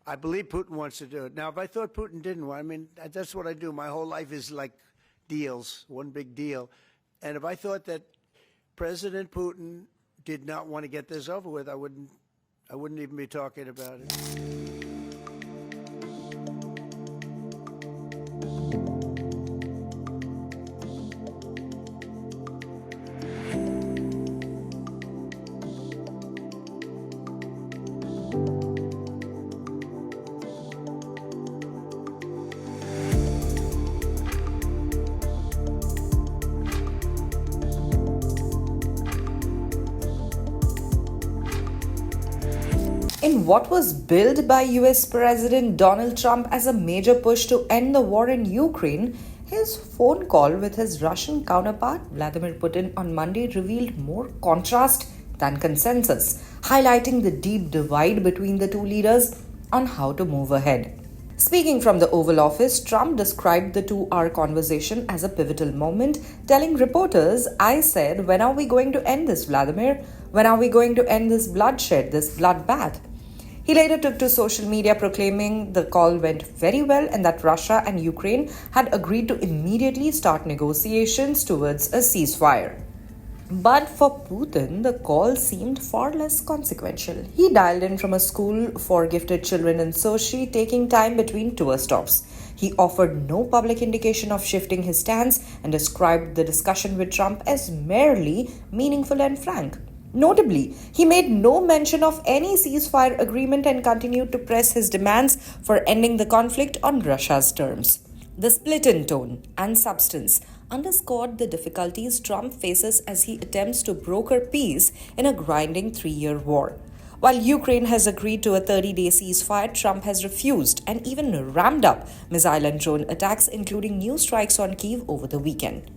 I believe Putin wants to do it. Now, if I thought Putin didn't want, I mean, that's what I do. My whole life is like deals, one big deal. And if I thought that President Putin did not want to get this over with, I wouldn't even be talking about it. In what was billed by US President Donald Trump as a major push to end the war in Ukraine, his phone call with his Russian counterpart Vladimir Putin on Monday revealed more contrast than consensus, highlighting the deep divide between the two leaders on how to move ahead. Speaking from the Oval Office, Trump described the two-hour conversation as a pivotal moment, telling reporters, "I said, when are we going to end this, Vladimir? When are we going to end this bloodshed, this bloodbath?" He later took to social media proclaiming the call went very well and that Russia and Ukraine had agreed to immediately start negotiations towards a ceasefire. But for Putin, the call seemed far less consequential. He dialed in from a school for gifted children in Sochi, taking time between tour stops. He offered no public indication of shifting his stance and described the discussion with Trump as merely meaningful and frank. Notably, he made no mention of any ceasefire agreement and continued to press his demands for ending the conflict on Russia's terms. The split in tone and substance underscored the difficulties Trump faces as he attempts to broker peace in a grinding 3-year war. While Ukraine has agreed to a 30-day ceasefire, Trump has refused and even ramped up missile and drone attacks, including new strikes on Kyiv over the weekend.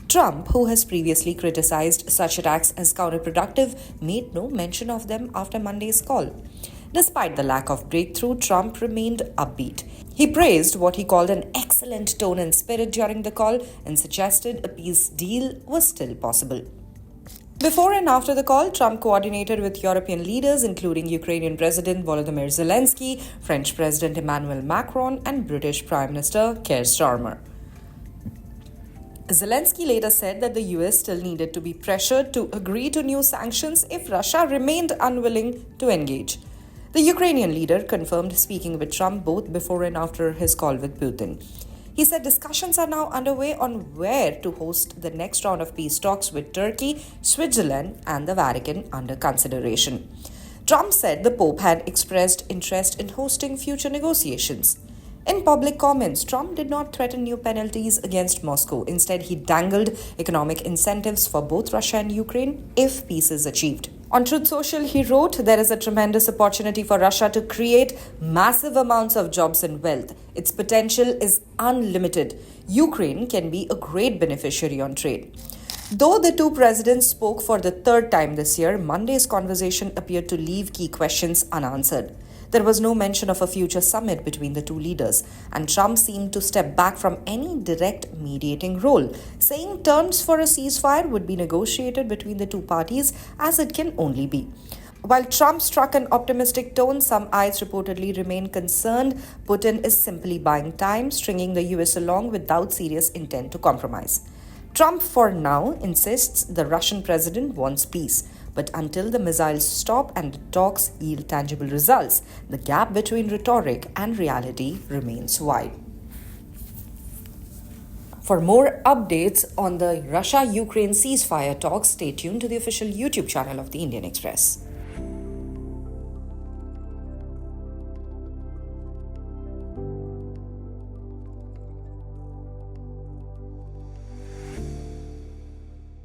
Trump, who has previously criticized such attacks as counterproductive, made no mention of them after Monday's call. Despite the lack of breakthrough, Trump remained upbeat. He praised what he called an excellent tone and spirit during the call and suggested a peace deal was still possible. Before and after the call, Trump coordinated with European leaders, including Ukrainian President Volodymyr Zelensky, French President Emmanuel Macron, and British Prime Minister Keir Starmer. Zelensky later said that the US still needed to be pressured to agree to new sanctions if Russia remained unwilling to engage. The Ukrainian leader confirmed speaking with Trump both before and after his call with Putin. He said discussions are now underway on where to host the next round of peace talks with Turkey, Switzerland, and the Vatican under consideration. Trump said the Pope had expressed interest in hosting future negotiations. In public comments, Trump did not threaten new penalties against Moscow. Instead, he dangled economic incentives for both Russia and Ukraine if peace is achieved. On Truth Social, he wrote, "There is a tremendous opportunity for Russia to create massive amounts of jobs and wealth. Its potential is unlimited. Ukraine can be a great beneficiary on trade." Though the two presidents spoke for the third time this year, Monday's conversation appeared to leave key questions unanswered. There was no mention of a future summit between the two leaders, and Trump seemed to step back from any direct mediating role, saying terms for a ceasefire would be negotiated between the two parties as it can only be. While Trump struck an optimistic tone, some eyes reportedly remain concerned Putin is simply buying time, stringing the US along without serious intent to compromise. Trump, for now, insists the Russian president wants peace. But until the missiles stop and the talks yield tangible results, the gap between rhetoric and reality remains wide. For more updates on the Russia-Ukraine ceasefire talks, stay tuned to the official YouTube channel of the Indian Express.